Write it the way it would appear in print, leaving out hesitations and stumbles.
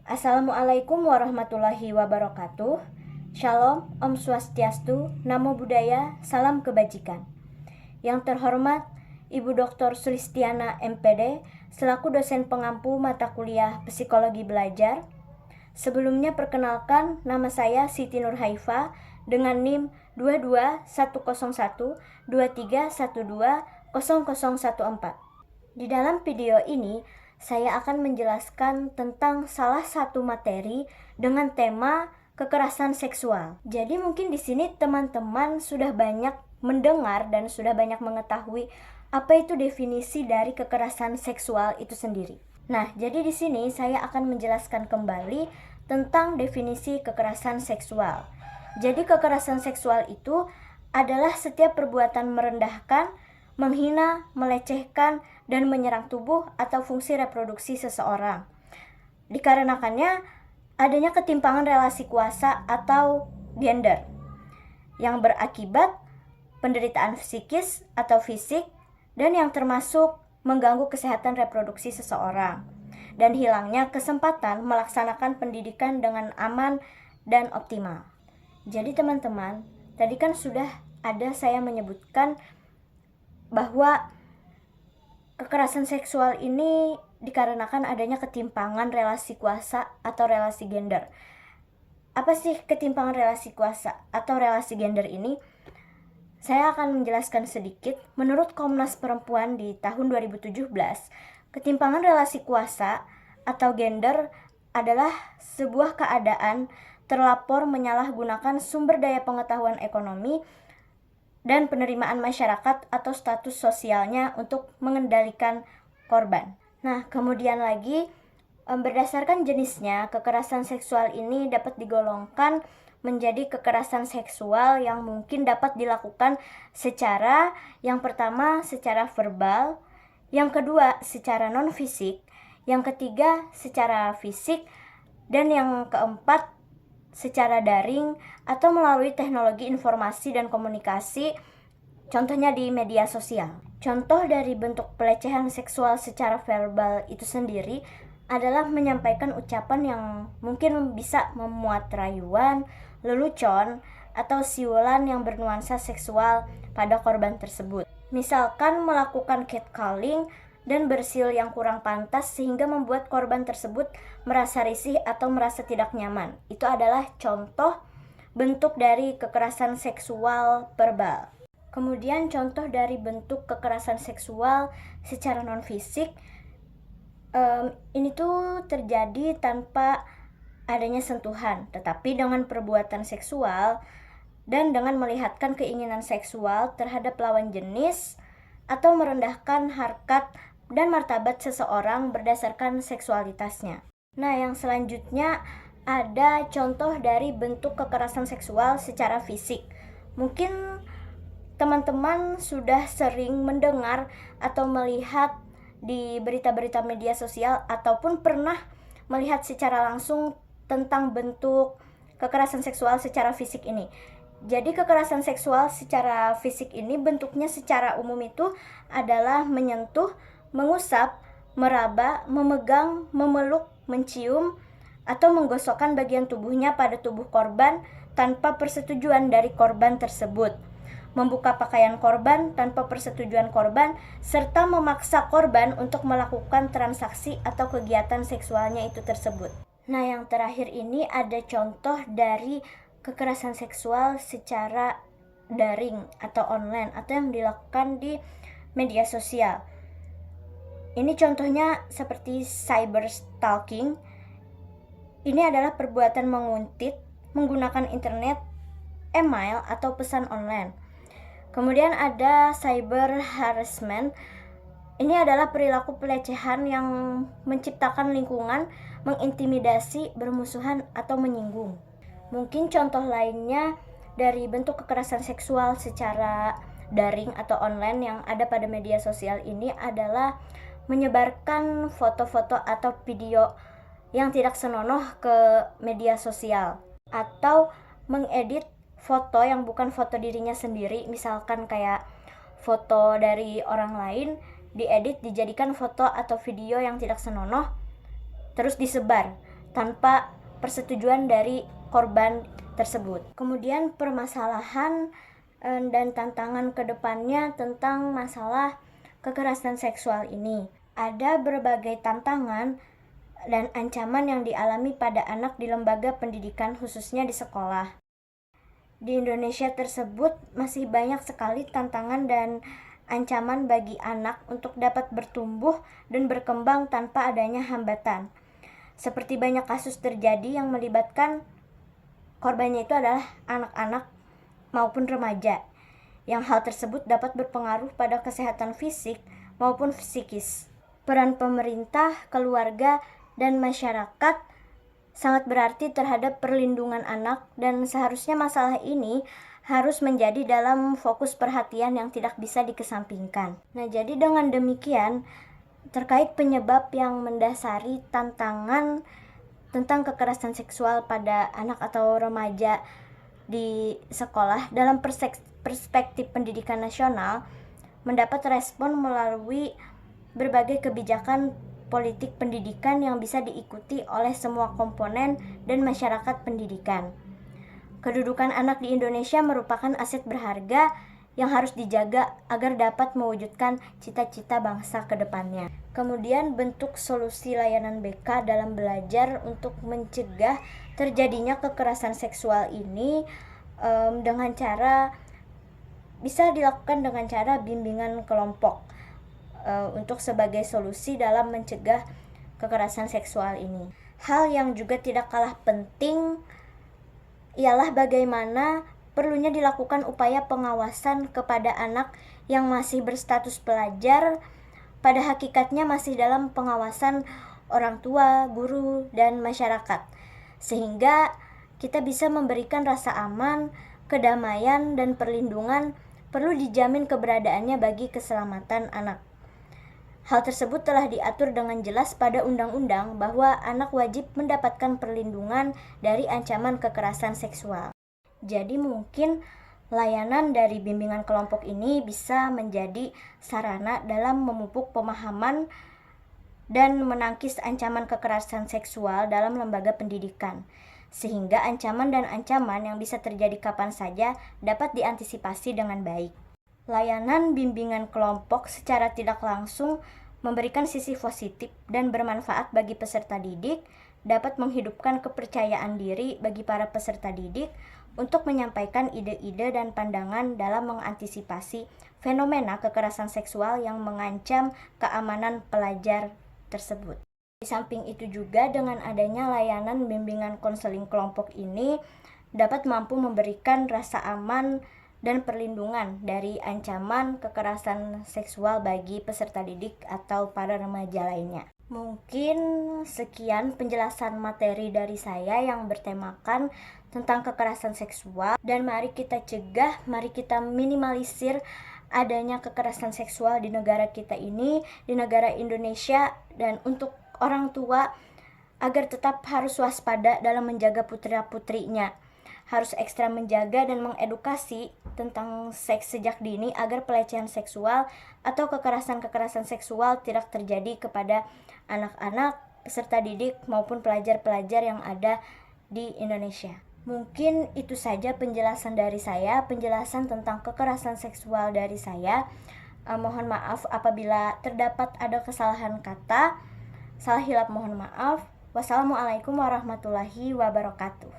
Assalamualaikum warahmatullahi wabarakatuh. Shalom, Om Swastiastu, Namo Buddhaya, salam kebajikan. Yang terhormat Ibu Dr. Sulistiana MPD selaku dosen pengampu mata kuliah Psikologi Belajar. Sebelumnya perkenalkan, nama saya Siti Nurhaifa dengan NIM 2210123120014. Di dalam video ini saya akan menjelaskan tentang salah satu materi dengan tema kekerasan seksual. Jadi mungkin di sini teman-teman sudah banyak mendengar dan sudah banyak mengetahui apa itu definisi dari kekerasan seksual itu sendiri. Nah, jadi di sini saya akan menjelaskan kembali tentang definisi kekerasan seksual. Jadi kekerasan seksual itu adalah setiap perbuatan merendahkan, menghina, melecehkan, dan menyerang tubuh atau fungsi reproduksi seseorang. Dikarenakannya adanya ketimpangan relasi kuasa atau gender yang berakibat penderitaan psikis atau fisik dan yang termasuk mengganggu kesehatan reproduksi seseorang dan hilangnya kesempatan melaksanakan pendidikan dengan aman dan optimal. Jadi teman-teman, tadi kan sudah ada saya menyebutkan bahwa kekerasan seksual ini dikarenakan adanya ketimpangan relasi kuasa atau relasi gender. Apa sih ketimpangan relasi kuasa atau relasi gender ini? Saya akan menjelaskan sedikit. Menurut Komnas Perempuan di tahun 2017, ketimpangan relasi kuasa atau gender adalah sebuah keadaan terlapor menyalahgunakan sumber daya pengetahuan ekonomi dan penerimaan masyarakat atau status sosialnya untuk mengendalikan korban. Nah, kemudian lagi berdasarkan jenisnya, kekerasan seksual ini dapat digolongkan menjadi kekerasan seksual yang mungkin dapat dilakukan secara, yang pertama secara verbal, yang kedua secara non-fisik, yang ketiga secara fisik, dan yang keempat secara daring atau melalui teknologi informasi dan komunikasi, contohnya di media sosial. Contoh dari bentuk pelecehan seksual secara verbal itu sendiri adalah menyampaikan ucapan yang mungkin bisa memuat rayuan, lelucon, atau siulan yang bernuansa seksual pada korban tersebut. Misalkan melakukan catcalling dan bersiul yang kurang pantas sehingga membuat korban tersebut merasa risih atau merasa tidak nyaman. Itu adalah contoh bentuk dari kekerasan seksual verbal. Kemudian contoh dari bentuk kekerasan seksual secara non-fisik, ini tuh terjadi tanpa adanya sentuhan, tetapi dengan perbuatan seksual dan dengan melihatkan keinginan seksual terhadap lawan jenis atau merendahkan harkat dan martabat seseorang berdasarkan seksualitasnya. Nah, yang selanjutnya ada contoh dari bentuk kekerasan seksual secara fisik. Mungkin teman-teman sudah sering mendengar atau melihat di berita-berita media sosial ataupun pernah melihat secara langsung tentang bentuk kekerasan seksual secara fisik ini. Jadi kekerasan seksual secara fisik ini bentuknya secara umum itu adalah menyentuh, mengusap, meraba, memegang, memeluk, mencium, atau menggosokkan bagian tubuhnya pada tubuh korban tanpa persetujuan dari korban tersebut, membuka pakaian korban tanpa persetujuan korban, serta memaksa korban untuk melakukan transaksi atau kegiatan seksualnya itu tersebut. Nah, yang terakhir ini ada contoh dari kekerasan seksual secara daring atau online atau yang dilakukan di media sosial. Ini contohnya seperti cyber stalking. Ini adalah perbuatan menguntit menggunakan internet, email, atau pesan online. Kemudian ada cyber harassment. Ini adalah perilaku pelecehan yang menciptakan lingkungan, mengintimidasi, bermusuhan, atau menyinggung. Mungkin contoh lainnya dari bentuk kekerasan seksual secara daring atau online yang ada pada media sosial ini adalah menyebarkan foto-foto atau video yang tidak senonoh ke media sosial atau mengedit foto yang bukan foto dirinya sendiri, misalkan kayak foto dari orang lain diedit dijadikan foto atau video yang tidak senonoh terus disebar tanpa persetujuan dari korban tersebut. Kemudian permasalahan dan tantangan kedepannya tentang masalah kekerasan seksual ini. Ada berbagai tantangan dan ancaman yang dialami pada anak di lembaga pendidikan, khususnya di sekolah. Di Indonesia tersebut masih banyak sekali tantangan dan ancaman bagi anak untuk dapat bertumbuh dan berkembang tanpa adanya hambatan. Seperti banyak kasus terjadi yang melibatkan korbannya itu adalah anak-anak maupun remaja, yang hal tersebut dapat berpengaruh pada kesehatan fisik maupun psikis. Peran pemerintah, keluarga, dan masyarakat sangat berarti terhadap perlindungan anak, dan seharusnya masalah ini harus menjadi dalam fokus perhatian yang tidak bisa dikesampingkan. Nah, jadi dengan demikian, terkait penyebab yang mendasari tantangan tentang kekerasan seksual pada anak atau remaja di sekolah dalam perspektif pendidikan nasional mendapat respon melalui berbagai kebijakan politik pendidikan yang bisa diikuti oleh semua komponen dan masyarakat pendidikan. Kedudukan anak di Indonesia merupakan aset berharga yang harus dijaga agar dapat mewujudkan cita-cita bangsa ke depannya. Kemudian bentuk solusi layanan BK dalam belajar untuk mencegah terjadinya kekerasan seksual ini bisa dilakukan dengan cara bimbingan kelompok untuk sebagai solusi dalam mencegah kekerasan seksual ini. Hal yang juga tidak kalah penting ialah bagaimana perlunya dilakukan upaya pengawasan kepada anak yang masih berstatus pelajar, pada hakikatnya masih dalam pengawasan orang tua, guru, dan masyarakat, sehingga kita bisa memberikan rasa aman, kedamaian, dan perlindungan perlu dijamin keberadaannya bagi keselamatan anak. Hal tersebut telah diatur dengan jelas pada undang-undang bahwa anak wajib mendapatkan perlindungan dari ancaman kekerasan seksual. Jadi mungkin layanan dari bimbingan kelompok ini bisa menjadi sarana dalam memupuk pemahaman dan menangkis ancaman kekerasan seksual dalam lembaga pendidikan, sehingga ancaman dan ancaman yang bisa terjadi kapan saja dapat diantisipasi dengan baik. Layanan bimbingan kelompok secara tidak langsung memberikan sisi positif dan bermanfaat bagi peserta didik, dapat menghidupkan kepercayaan diri bagi para peserta didik untuk menyampaikan ide-ide dan pandangan dalam mengantisipasi fenomena kekerasan seksual yang mengancam keamanan pelajar tersebut. Di samping itu juga, dengan adanya layanan bimbingan konseling kelompok ini dapat mampu memberikan rasa aman dan perlindungan dari ancaman kekerasan seksual bagi peserta didik atau para remaja lainnya. Mungkin sekian penjelasan materi dari saya yang bertemakan tentang kekerasan seksual, dan mari kita cegah, mari kita minimalisir adanya kekerasan seksual di negara kita ini, di negara Indonesia, dan untuk orang tua agar tetap harus waspada dalam menjaga putra-putrinya. Harus ekstra menjaga dan mengedukasi tentang seks sejak dini agar pelecehan seksual atau kekerasan-kekerasan seksual tidak terjadi kepada anak-anak, peserta didik maupun pelajar-pelajar yang ada di Indonesia. Mungkin itu saja penjelasan dari saya, penjelasan tentang kekerasan seksual dari saya. Mohon maaf apabila terdapat ada kesalahan kata, salah hilap mohon maaf. Wassalamualaikum warahmatullahi wabarakatuh.